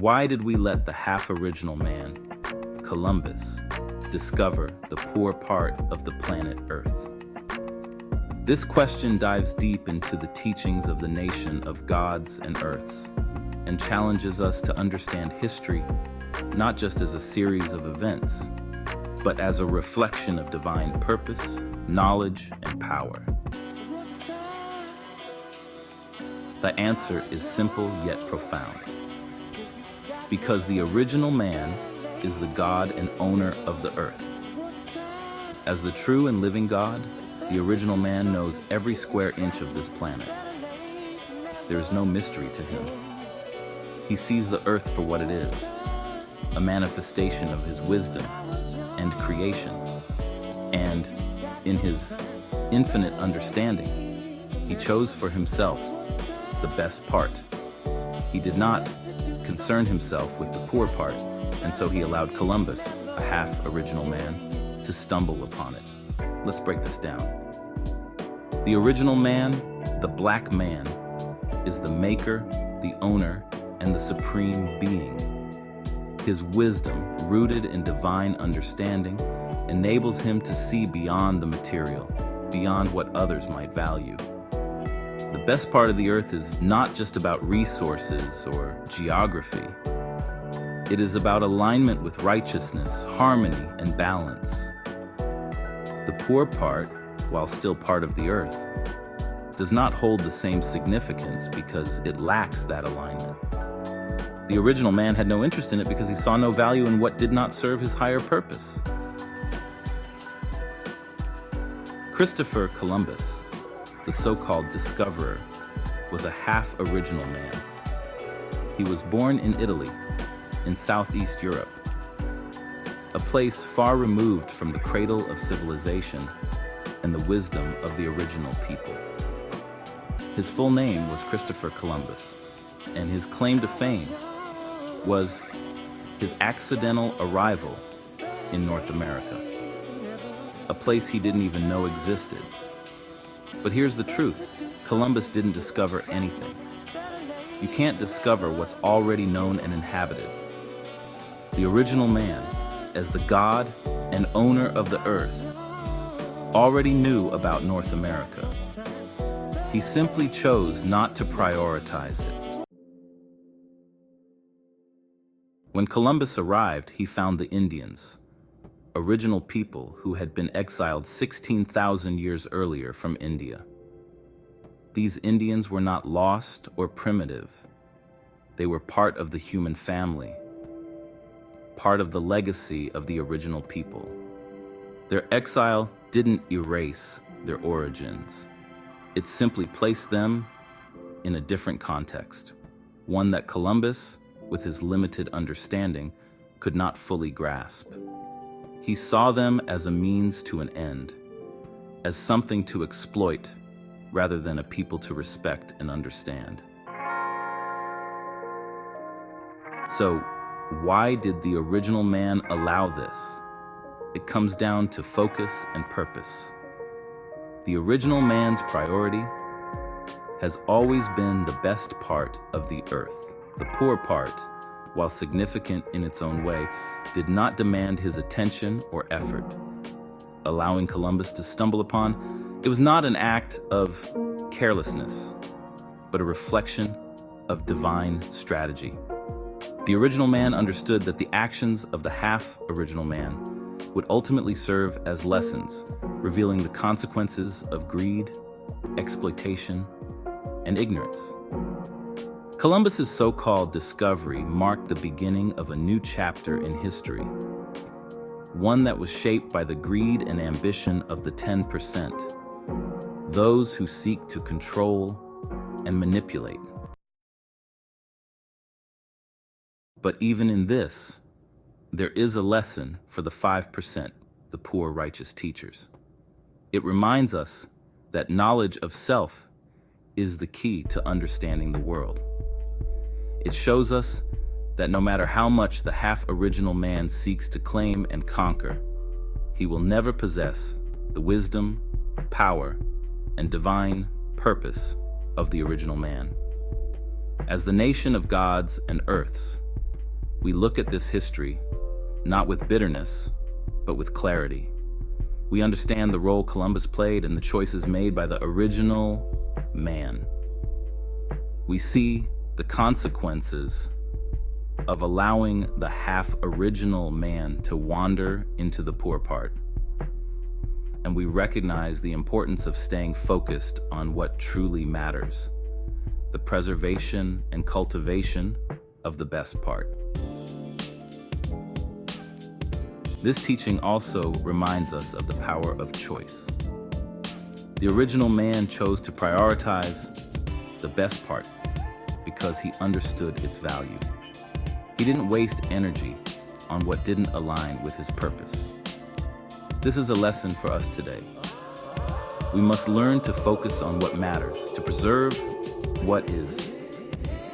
Why did we let the half-original man, Columbus, discover the poor part of the planet Earth? This question dives deep into the teachings of the nation of gods and earths and challenges us to understand history not just as a series of events, but as a reflection of divine purpose, knowledge, and power. The answer is simple yet profound. Because the original man is the God and owner of the earth. As the true and living God, the original man knows every square inch of this planet. There is no mystery to him. He sees the earth for what it is, a manifestation of his wisdom and creation. And in his infinite understanding, he chose for himself the best part. He did not concern himself with the poor part, and so he allowed Columbus, a half-original man, to stumble upon it. Let's break this down. The original man, the black man, is the maker, the owner, and the supreme being. His wisdom, rooted in divine understanding, enables him to see beyond the material, beyond what others might value. The best part of the earth is not just about resources or geography. It is about alignment with righteousness, harmony, and balance. The poor part, while still part of the earth, does not hold the same significance because it lacks that alignment. The original man had no interest in it because he saw no value in what did not serve his higher purpose. Christopher Columbus, the so-called discoverer, was a half-original man. He was born in Italy, in Southeast Europe, a place far removed from the cradle of civilization and the wisdom of the original people. His full name was Christopher Columbus, and his claim to fame was his accidental arrival in North America, a place he didn't even know existed. But here's the truth. Columbus didn't discover anything. You can't discover what's already known and inhabited. The original man, as the God and owner of the earth, already knew about North America. He simply chose not to prioritize it. When Columbus arrived, he found the Indians, original people who had been exiled 16,000 years earlier from India. These Indians were not lost or primitive. They were part of the human family, part of the legacy of the original people. Their exile didn't erase their origins. It simply placed them in a different context, one that Columbus, with his limited understanding, could not fully grasp. He saw them as a means to an end, as something to exploit rather than a people to respect and understand. So, why did the original man allow this? It comes down to focus and purpose. The original man's priority has always been the best part of the earth. The poor part, while significant in its own way, did not demand his attention or effort. Allowing Columbus to stumble upon, it was not an act of carelessness, but a reflection of divine strategy. The original man understood that the actions of the half-original man would ultimately serve as lessons, revealing the consequences of greed, exploitation, and ignorance. Columbus's so-called discovery marked the beginning of a new chapter in history, one that was shaped by the greed and ambition of the 10%, those who seek to control and manipulate. But even in this, there is a lesson for the 5%, the poor righteous teachers. It reminds us that knowledge of self is the key to understanding the world. It shows us that no matter how much the half-original man seeks to claim and conquer, he will never possess the wisdom, power, and divine purpose of the original man. As the nation of gods and earths, we look at this history not with bitterness, but with clarity. We understand the role Columbus played and the choices made by the original man. We see the consequences of allowing the half-original man to wander into the poor part. And we recognize the importance of staying focused on what truly matters, the preservation and cultivation of the best part. This teaching also reminds us of the power of choice. The original man chose to prioritize the best part because he understood its value. He didn't waste energy on what didn't align with his purpose. This is a lesson for us today. We must learn to focus on what matters, to preserve what is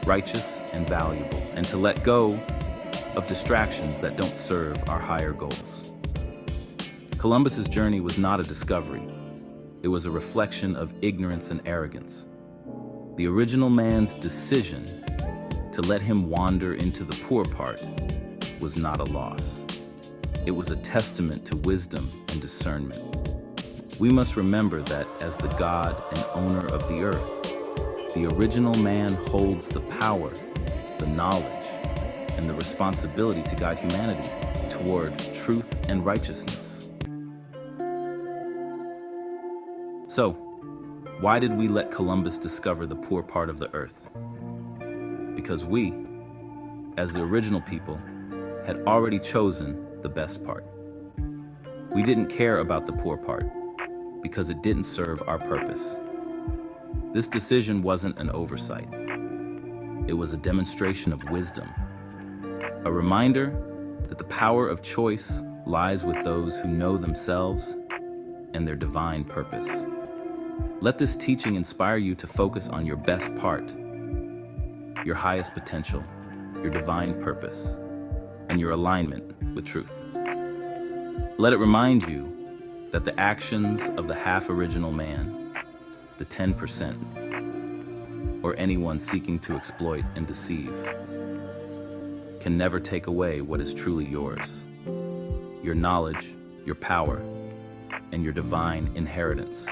righteous and valuable, and to let go of distractions that don't serve our higher goals. Columbus's journey was not a discovery. It was a reflection of ignorance and arrogance. The original man's decision to let him wander into the poor part was not a loss. It was a testament to wisdom and discernment. We must remember that as the God and owner of the earth, the original man holds the power, the knowledge, and the responsibility to guide humanity toward truth and righteousness. So, why did we let Columbus discover the poor part of the earth? Because we, as the original people, had already chosen the best part. We didn't care about the poor part because it didn't serve our purpose. This decision wasn't an oversight. It was a demonstration of wisdom, a reminder that the power of choice lies with those who know themselves and their divine purpose. Let this teaching inspire you to focus on your best part, your highest potential, your divine purpose, and your alignment with truth. Let it remind you that the actions of the half-original man, the 10%, or anyone seeking to exploit and deceive, can never take away what is truly yours: your knowledge, your power, and your divine inheritance.